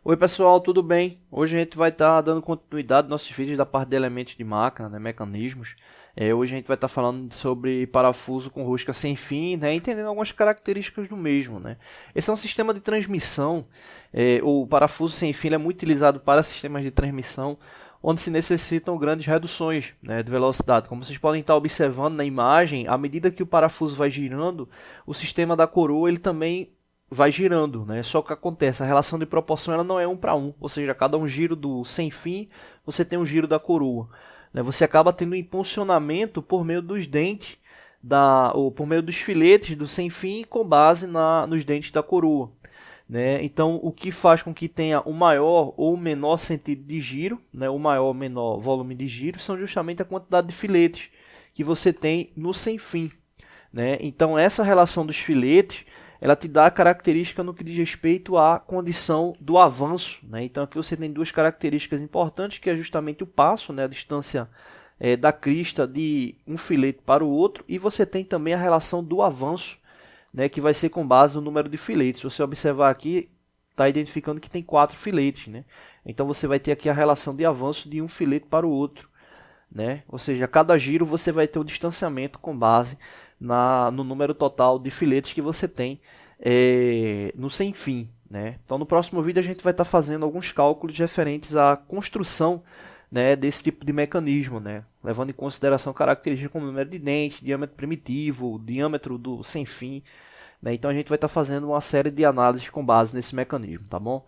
Oi pessoal, tudo bem? Hoje a gente vai estar dando continuidade aos nossos vídeos da parte de elementos de máquina, né, mecanismos. Hoje a gente vai estar falando sobre parafuso com rosca sem fim, né, entendendo algumas características do mesmo, né. Esse é um sistema de transmissão, o parafuso sem fim é muito utilizado para sistemas de transmissão, onde se necessitam grandes reduções, né, de velocidade. Como vocês podem estar observando na imagem, à medida que o parafuso vai girando, o sistema da coroa ele também vai girando, né? Só que acontece, a relação de proporção ela não é 1 para 1, ou seja, cada um giro do sem fim, você tem um giro da coroa, né? Você acaba tendo um impulsionamento por meio dos dentes ou por meio dos filetes do sem fim com base nos dentes da coroa, né? Então, o que faz com que tenha o maior ou o menor sentido de giro, né? O maior ou menor volume de giro são justamente a quantidade de filetes que você tem no sem fim, né? Então, essa relação dos filetes ela te dá a característica no que diz respeito à condição do avanço, né? Então aqui você tem duas características importantes, que é justamente o passo, né? A distância da crista de um filete para o outro, e você tem também a relação do avanço, né? Que vai ser com base no número de filetes. Se você observar aqui, está identificando que tem 4 filetes, né? Então você vai ter aqui a relação de avanço de um filete para o outro, né? Ou seja, a cada giro você vai ter o distanciamento com base no número total de filetes que você tem no sem fim, né? Então no próximo vídeo a gente vai estar fazendo alguns cálculos referentes à construção, né, desse tipo de mecanismo, né? Levando em consideração características como número de dentes, diâmetro primitivo, diâmetro do sem fim, né? Então a gente vai estar fazendo uma série de análises com base nesse mecanismo, tá bom?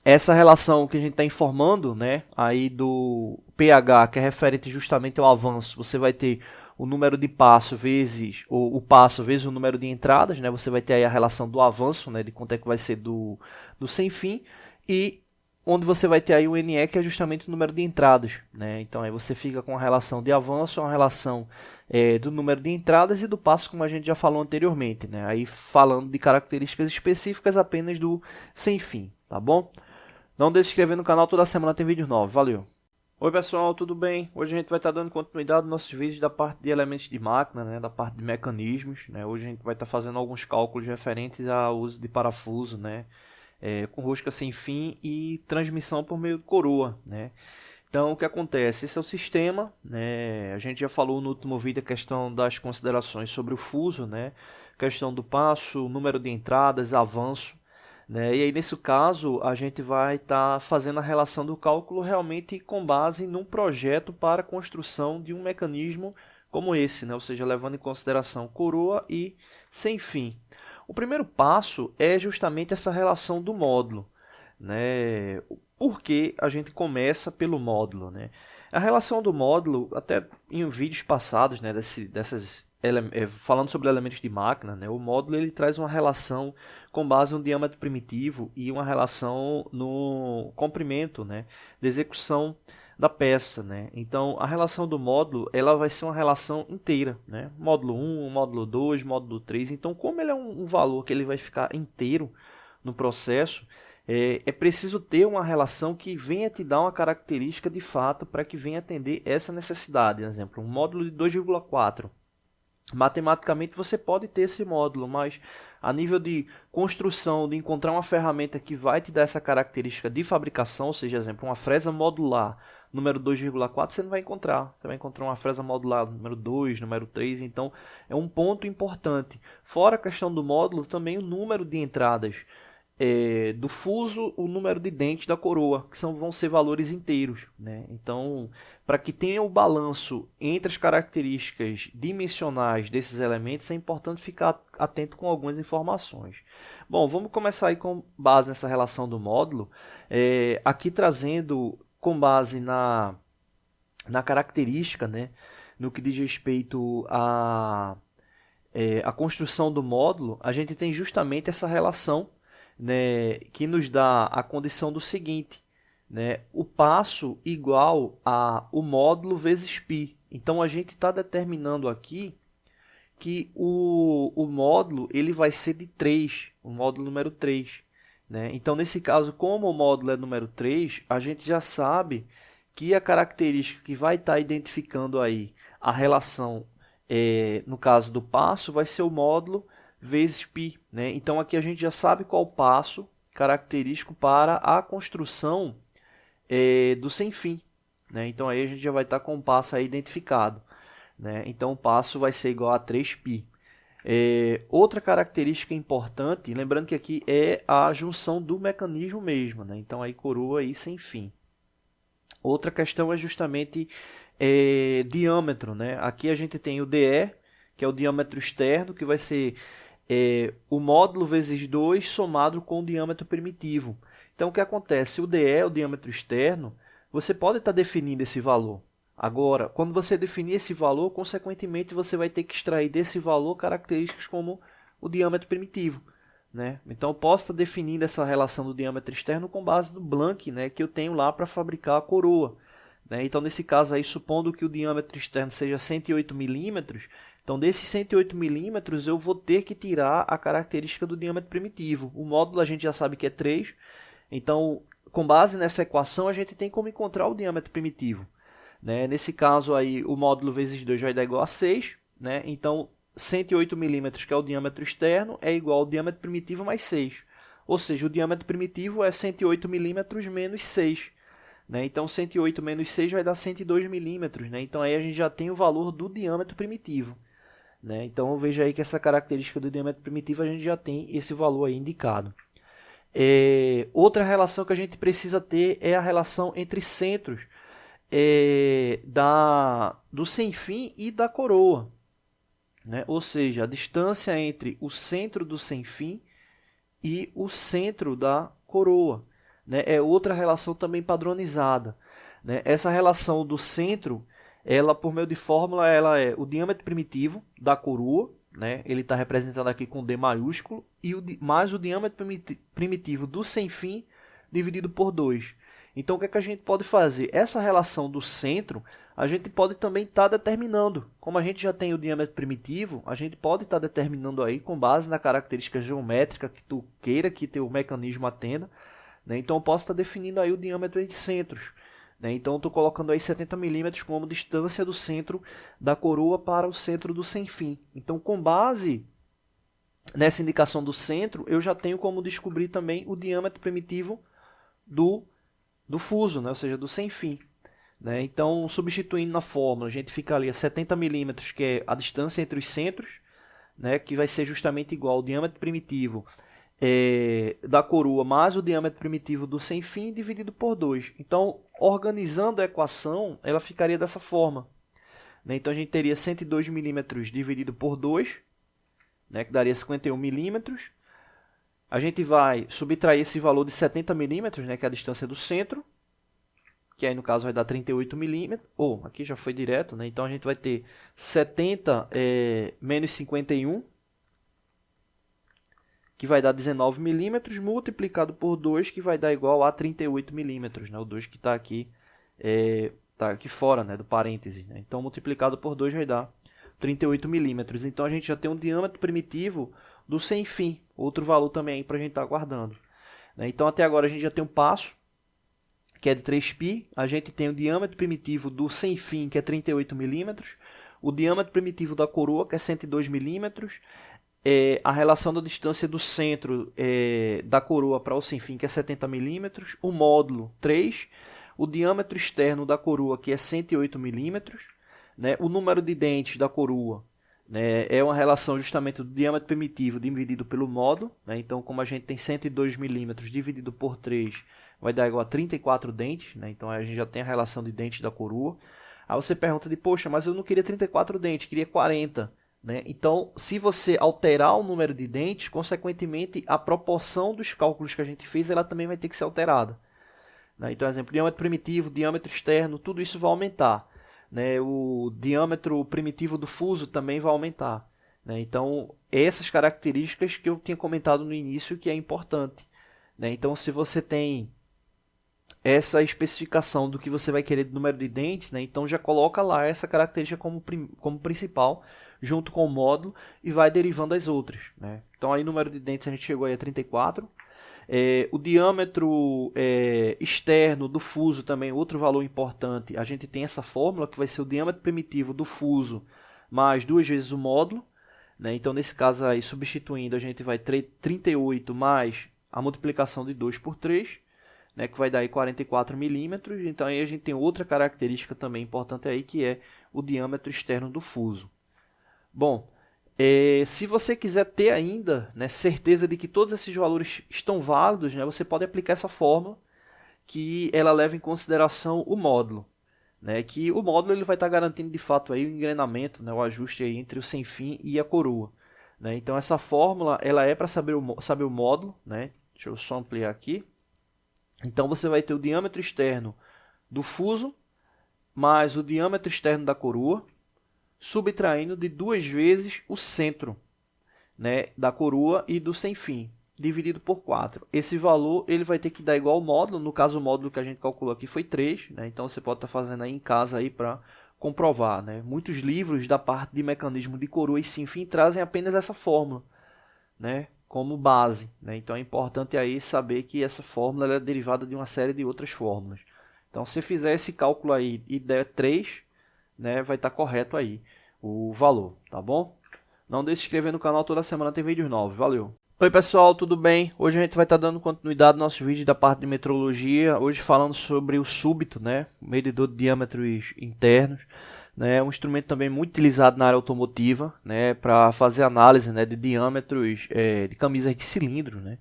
Essa relação que a gente está informando, né, aí do pH, que é referente justamente ao avanço, você vai ter o número de passo vezes o passo vezes o número de entradas, né? Você vai ter aí a relação do avanço, né, de quanto é que vai ser do sem fim, e onde você vai ter aí o NE, que é justamente o número de entradas, né? Então aí você fica com a relação de avanço, uma relação do número de entradas e do passo, como a gente já falou anteriormente, né? Aí falando de características específicas apenas do sem fim, tá bom? Não deixe de se inscrever no canal, toda semana tem vídeo novo. Valeu! Oi pessoal, tudo bem? Hoje a gente vai estar dando continuidade nos nossos vídeos da parte de elementos de máquina, né, da parte de mecanismos, né? Hoje a gente vai estar fazendo alguns cálculos referentes ao uso de parafuso, né, com rosca sem fim e transmissão por meio de coroa, né? Então o que acontece? Esse é o sistema, né? A gente já falou no último vídeo a questão das considerações sobre o fuso, né? Questão do passo, número de entradas, avanço, né? E aí, nesse caso, a gente vai estar fazendo a relação do cálculo realmente com base num projeto para a construção de um mecanismo como esse, né? Ou seja, levando em consideração coroa e sem fim. O primeiro passo é justamente essa relação do módulo, né? Por que a gente começa pelo módulo, né? A relação do módulo, até em vídeos passados, né, falando sobre elementos de máquina, né, o módulo ele traz uma relação com base no diâmetro primitivo e uma relação no comprimento, né, de execução da peça, né? Então a relação do módulo ela vai ser uma relação inteira, né? Módulo 1, módulo 2, módulo 3. Então, como ele é um valor que ele vai ficar inteiro no processo, é preciso ter uma relação que venha te dar uma característica de fato para que venha atender essa necessidade. Por exemplo, um módulo de 2,4. Matematicamente você pode ter esse módulo, mas a nível de construção, de encontrar uma ferramenta que vai te dar essa característica de fabricação, ou seja, exemplo, uma fresa modular número 2,4 você não vai encontrar. Você vai encontrar uma fresa modular número 2, número 3, então é um ponto importante. Fora a questão do módulo, também o número de entradas do fuso, o número de dentes da coroa, que vão ser valores inteiros, né? Então, para que tenha o balanço entre as características dimensionais desses elementos, é importante ficar atento com algumas informações. Bom, vamos começar aí com base nessa relação do módulo, aqui trazendo com base na característica, né, no que diz respeito a construção do módulo, a gente tem justamente essa relação, né, que nos dá a condição do seguinte, né, o passo igual a o módulo vezes π. Então a gente está determinando aqui que o módulo ele vai ser de 3, o módulo número 3. Né? Então nesse caso, como o módulo é número 3, a gente já sabe que a característica que vai estar identificando aí a relação, no caso do passo, vai ser o módulo vezes π, né? Então aqui a gente já sabe qual o passo característico para a construção do sem fim, né? Então aí a gente já vai estar com o passo aí identificado, né? Então o passo vai ser igual a 3π. Outra característica importante, lembrando que aqui é a junção do mecanismo mesmo, né? Então aí coroa e sem fim. Outra questão é justamente diâmetro, né? Aqui a gente tem o DE, que é o diâmetro externo, que vai ser o módulo vezes 2 somado com o diâmetro primitivo. Então o que acontece? O DE, o diâmetro externo, você pode estar definindo esse valor. Agora, quando você definir esse valor, consequentemente você vai ter que extrair desse valor características como o diâmetro primitivo, né? Então eu posso estar definindo essa relação do diâmetro externo com base no blank, né, que eu tenho lá para fabricar a coroa, né? Então nesse caso aí, supondo que o diâmetro externo seja 108 milímetros, então desses 108 milímetros eu vou ter que tirar a característica do diâmetro primitivo. O módulo a gente já sabe que é 3, então com base nessa equação a gente tem como encontrar o diâmetro primitivo, né? Nesse caso aí o módulo vezes 2 vai dar igual a 6, né? Então 108 milímetros, que é o diâmetro externo, é igual ao diâmetro primitivo mais 6. Ou seja, o diâmetro primitivo é 108 milímetros menos 6. Né? Então 108 menos 6 vai dar 102 milímetros. Né? Então aí a gente já tem o valor do diâmetro primitivo. Né? Então veja aí que essa característica do diâmetro primitivo a gente já tem esse valor aí indicado. Outra relação que a gente precisa ter é a relação entre centros do sem fim e da coroa, né? Ou seja, a distância entre o centro do sem fim e o centro da coroa, né? É outra relação também padronizada, né? Essa relação do centro, ela por meio de fórmula, ela é o diâmetro primitivo da coroa, né? Ele está representado aqui com D maiúsculo, mais o diâmetro primitivo do sem fim dividido por 2. Então, o que é que a gente pode fazer? Essa relação do centro, a gente pode também estar determinando. Como a gente já tem o diâmetro primitivo, a gente pode estar determinando aí com base na característica geométrica que tu queira que teu mecanismo atenda, né? Então, eu posso estar definindo aí o diâmetro entre centros, né? Então, eu estou colocando aí 70 milímetros como distância do centro da coroa para o centro do sem fim. Então, com base nessa indicação do centro, eu já tenho como descobrir também o diâmetro primitivo do fuso, né? Ou seja, do sem fim, né? Então, substituindo na fórmula, a gente fica ali a 70 milímetros, que é a distância entre os centros, né? Que vai ser justamente igual ao diâmetro primitivo da coroa mais o diâmetro primitivo do sem fim dividido por 2. Então, organizando a equação, ela ficaria dessa forma, né? Então, a gente teria 102 milímetros dividido por 2, né? Que daria 51 milímetros. A gente vai subtrair esse valor de 70 milímetros, né, que é a distância do centro, que aí no caso vai dar 38 milímetros. Aqui já foi direto, né? Então a gente vai ter 70 menos 51, que vai dar 19 milímetros, multiplicado por 2, que vai dar igual a 38 milímetros, né? O 2 que está aqui, tá aqui fora, né, do parêntese, né? Então multiplicado por 2 vai dar 38 milímetros. Então a gente já tem um diâmetro primitivo do sem fim, outro valor também para a gente estar guardando, né? Então até agora a gente já tem um passo, que é de 3π, a gente tem o diâmetro primitivo do sem fim, que é 38 milímetros, o diâmetro primitivo da coroa, que é 102 milímetros, a relação da distância do centro da coroa para o sem fim, que é 70 milímetros, o módulo 3, o diâmetro externo da coroa, que é 108 milímetros, né? O número de dentes da coroa, né, é uma relação justamente do diâmetro primitivo dividido pelo módulo, né? Então, como a gente tem 102 milímetros dividido por 3, vai dar igual a 34 dentes, né? Então a gente já tem a relação de dentes da coroa. Aí você pergunta poxa, mas eu não queria 34 dentes, queria 40. Né? Então, se você alterar o número de dentes, consequentemente, a proporção dos cálculos que a gente fez, ela também vai ter que ser alterada. Né? Então, exemplo, diâmetro primitivo, diâmetro externo, tudo isso vai aumentar. Né? O diâmetro primitivo do fuso também vai aumentar. Né? Então, essas características que eu tinha comentado no início que é importante. Né? Então, se você tem essa especificação do que você vai querer do número de dentes, né? Então já coloca lá essa característica como principal, junto com o módulo, e vai derivando as outras. Né? Então aí o número de dentes a gente chegou aí a 34. O diâmetro externo do fuso também, outro valor importante, a gente tem essa fórmula que vai ser o diâmetro primitivo do fuso mais 2 vezes o módulo. né? Então, nesse caso aí, substituindo, a gente vai 38 mais a multiplicação de 2 por 3, né, que vai dar aí 44 milímetros. Então, aí a gente tem outra característica também importante aí, que é o diâmetro externo do fuso. Bom, se você quiser ter ainda, né, certeza de que todos esses valores estão válidos, né, você pode aplicar essa fórmula, que ela leva em consideração o módulo. Né, que o módulo ele vai estar garantindo de fato aí o engrenamento, né, o ajuste aí entre o sem fim e a coroa. Né? Então essa fórmula ela é para saber o módulo. Né? Deixa eu só ampliar aqui. Então você vai ter o diâmetro externo do fuso mais o diâmetro externo da coroa, subtraindo de 2 vezes o centro, né, da coroa e do sem fim, dividido por 4. Esse valor ele vai ter que dar igual ao módulo. No caso, o módulo que a gente calculou aqui foi 3. Né? Então você pode estar fazendo aí em casa para comprovar. Né? Muitos livros da parte de mecanismo de coroa e sem fim trazem apenas essa fórmula, né, como base. Né? Então é importante aí saber que essa fórmula ela é derivada de uma série de outras fórmulas. Então se fizer esse cálculo aí e der 3, né, vai estar correto aí o valor, tá bom? Não deixe de se inscrever no canal, toda semana tem vídeos novos. Valeu! Oi pessoal, tudo bem? Hoje a gente vai estar dando continuidade ao nosso vídeo da parte de metrologia. Hoje falando sobre o súbito, né? Medidor de diâmetros internos. Né? Um instrumento também muito utilizado na área automotiva, né? Para fazer análise, né, de diâmetros de camisas de cilindro. Né?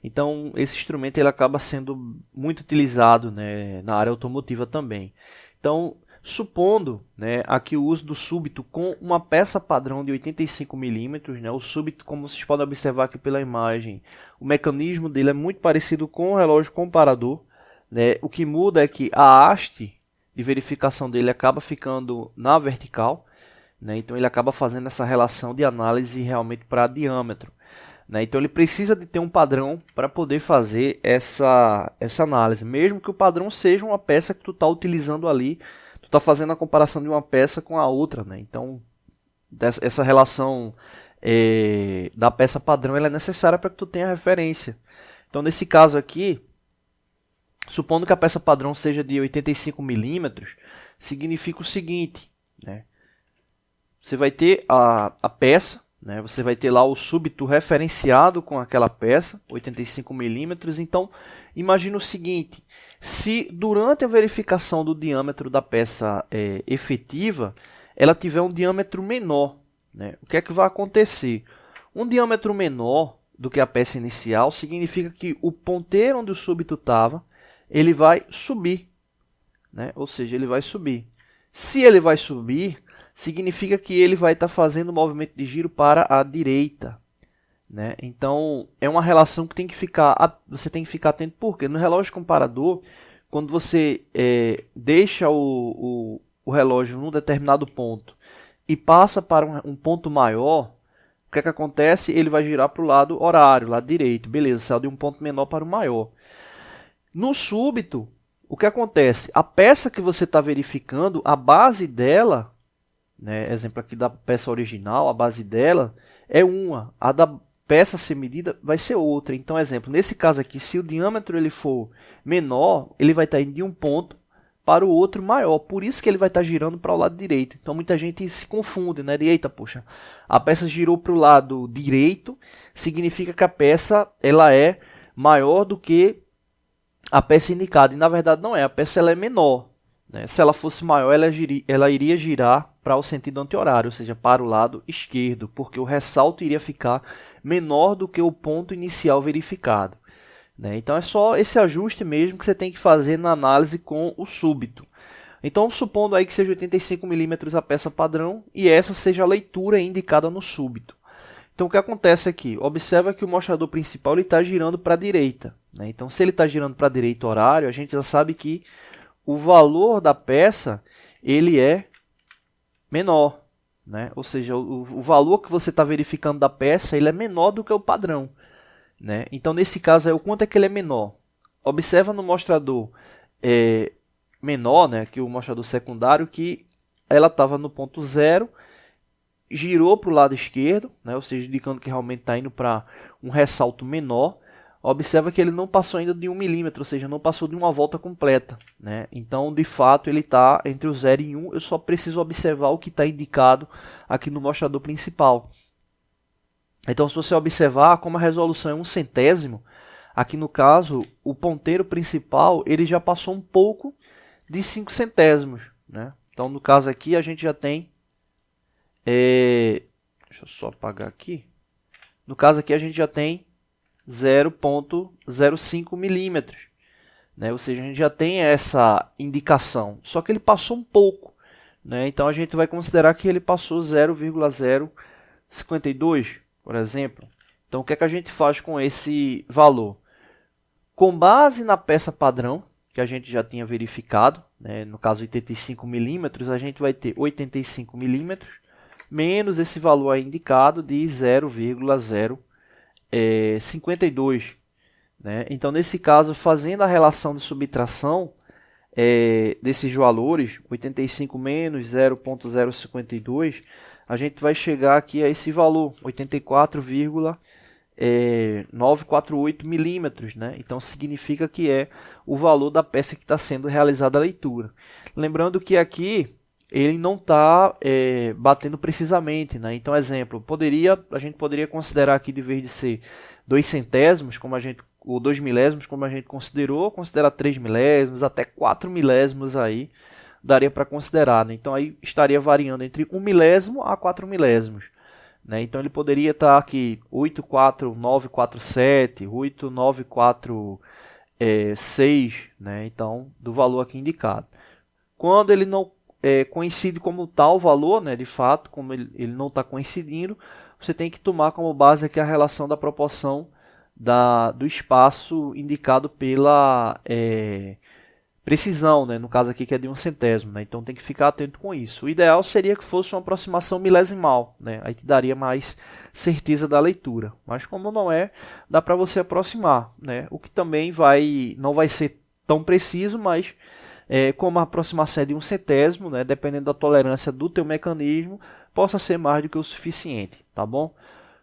Então esse instrumento ele acaba sendo muito utilizado, né, na área automotiva também. Então, supondo, né, aqui o uso do súbito com uma peça padrão de 85 milímetros, né, o súbito, como vocês podem observar aqui pela imagem, o mecanismo dele é muito parecido com o relógio comparador. Né, o que muda é que a haste de verificação dele acaba ficando na vertical. Né, então ele acaba fazendo essa relação de análise realmente para diâmetro. Né, então ele precisa de ter um padrão para poder fazer essa análise, mesmo que o padrão seja uma peça que tu está utilizando ali. Tu está fazendo a comparação de uma peça com a outra, né? Então, essa relação da peça padrão ela é necessária para que tu tenha referência. Então, nesse caso aqui, supondo que a peça padrão seja de 85 milímetros, significa o seguinte, né? Você vai ter a peça, né? Você vai ter lá o súbito referenciado com aquela peça, 85 milímetros. Então, imagina o seguinte, se durante a verificação do diâmetro da peça efetiva, ela tiver um diâmetro menor, né? O que é que vai acontecer? Um diâmetro menor do que a peça inicial significa que o ponteiro onde o súbito estava, ele vai subir, né? Ou seja, ele vai subir. Se ele vai subir, significa que ele vai estar fazendo o movimento de giro para a direita. Né? Então, é uma relação que você tem que ficar atento, porque no relógio comparador, quando você deixa o relógio num determinado ponto e passa para um ponto maior, o que é que acontece? Ele vai girar para o lado horário, lado direito. Beleza, saiu de um ponto menor para o maior. No súbito, o que acontece? A peça que você está verificando, a base dela, né, exemplo aqui da peça original, a base dela é uma, a da peça a ser medida vai ser outra. Então, exemplo, nesse caso aqui, se o diâmetro ele for menor, ele vai estar indo de um ponto para o outro maior, por isso que ele vai estar girando para o lado direito. Então muita gente se confunde, né? Eita, poxa, a peça girou para o lado direito, significa que a peça ela é maior do que a peça indicada, e na verdade não é, a peça ela é menor. Né? Se ela fosse maior, ela iria girar para o sentido anti-horário, ou seja, para o lado esquerdo, porque o ressalto iria ficar menor do que o ponto inicial verificado. Né? Então é só esse ajuste mesmo que você tem que fazer na análise com o súbito. Então, supondo aí que seja 85 milímetros a peça padrão e essa seja a leitura indicada no súbito. Então, o que acontece aqui? Observa que o mostrador principal está girando para a direita. Né? Então, se ele está girando para a direita horário, a gente já sabe que o valor da peça ele é menor. Né? Ou seja, o valor que você está verificando da peça ele é menor do que o padrão. Né? Então, nesse caso, o quanto é que ele é menor? Observa no mostrador menor, né, que o mostrador secundário, que ela estava no ponto 0, girou para o lado esquerdo, né, ou seja, indicando que realmente está indo para um ressalto menor. Observa que ele não passou ainda de 1 milímetro, ou seja, não passou de uma volta completa. Né? Então, de fato, ele está entre o 0 e 1. Eu só preciso observar o que está indicado aqui no mostrador principal. Então, se você observar, como a resolução é 1/100, aqui no caso, o ponteiro principal ele já passou um pouco de 5/100, né? Então, no caso aqui, a gente já tem... deixa eu só apagar aqui. No caso aqui, a gente já tem 0,05 milímetros, né? Ou seja, a gente já tem essa indicação, só que ele passou um pouco, né? Então, a gente vai considerar que ele passou 0,052, por exemplo. Então, o que é que a gente faz com esse valor? Com base na peça padrão, que a gente já tinha verificado, né? No caso 85 milímetros, a gente vai ter 85 milímetros menos esse valor aí indicado de 0,052. Né? Então, nesse caso, fazendo a relação de subtração desses valores, 85 menos 0,052, a gente vai chegar aqui a esse valor, 84,948 milímetros, né? Então significa que é o valor da peça que está sendo realizada a leitura. Lembrando que aqui ele não está batendo precisamente, né? Então, exemplo, a gente poderia considerar aqui, de vez de ser 2/100, ou 2 milésimos, como a gente considerar 3 milésimos, até 4 milésimos aí, daria para considerar, né? Então aí estaria variando entre 1 milésimo a 4 milésimos, né? Então ele poderia estar aqui 84947, 8946, né? Então, do valor aqui indicado. Quando ele não coincide como tal valor, né? De fato, como ele não está coincidindo, você tem que tomar como base aqui a relação da proporção do espaço indicado pela precisão, né? No caso aqui que é de 1/100, né? Então tem que ficar atento com isso. O ideal seria que fosse uma aproximação milesimal, né? Aí te daria mais certeza da leitura. Mas como não é, dá para você aproximar, né? O que também não vai ser tão preciso, mas como a aproximação é de 1/100, né? Dependendo da tolerância do teu mecanismo, possa ser mais do que o suficiente, tá bom?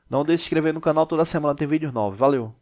Não deixe de se inscrever no canal, toda semana tem vídeos novos. Valeu!